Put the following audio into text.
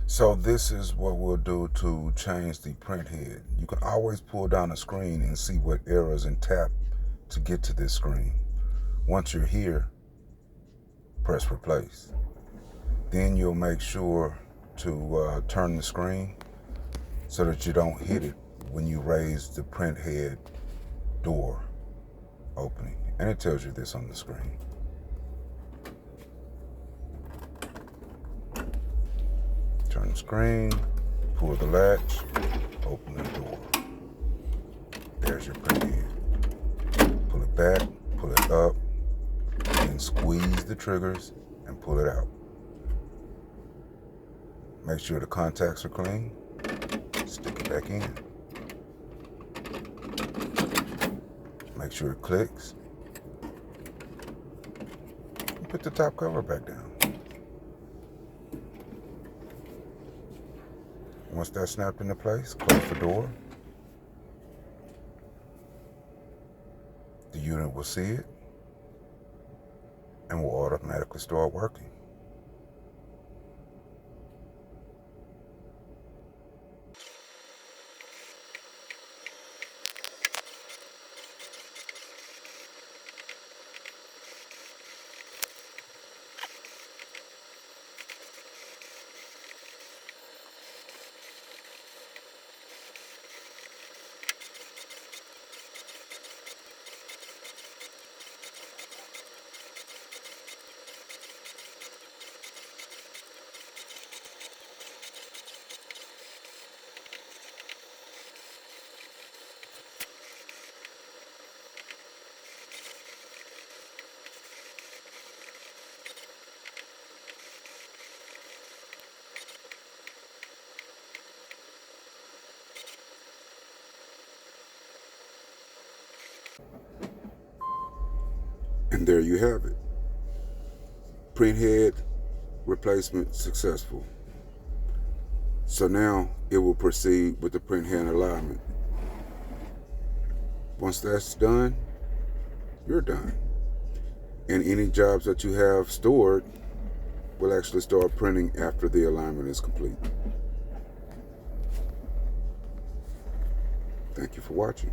So this is what we'll do to change the print head. You can always pull down the screen and see what errors and tap to get to this screen. Once you're here, press replace. Then you'll make sure to turn the screen so that you don't hit it when you raise the print head door opening. And it tells you this on the screen. Turn the screen, pull the latch, open the door. There's your print head. Pull it back, pull it up, and squeeze the triggers and pull it out. Make sure the contacts are clean. Stick it back in. Make sure it clicks. And put the top cover back down. Once that's snapped into place, close the door. The unit will see it and will automatically start working. And there you have it. Print head replacement successful. So now it will proceed with the print head alignment. Once that's done, you're done. And any jobs that you have stored will actually start printing after the alignment is complete. Thank you for watching.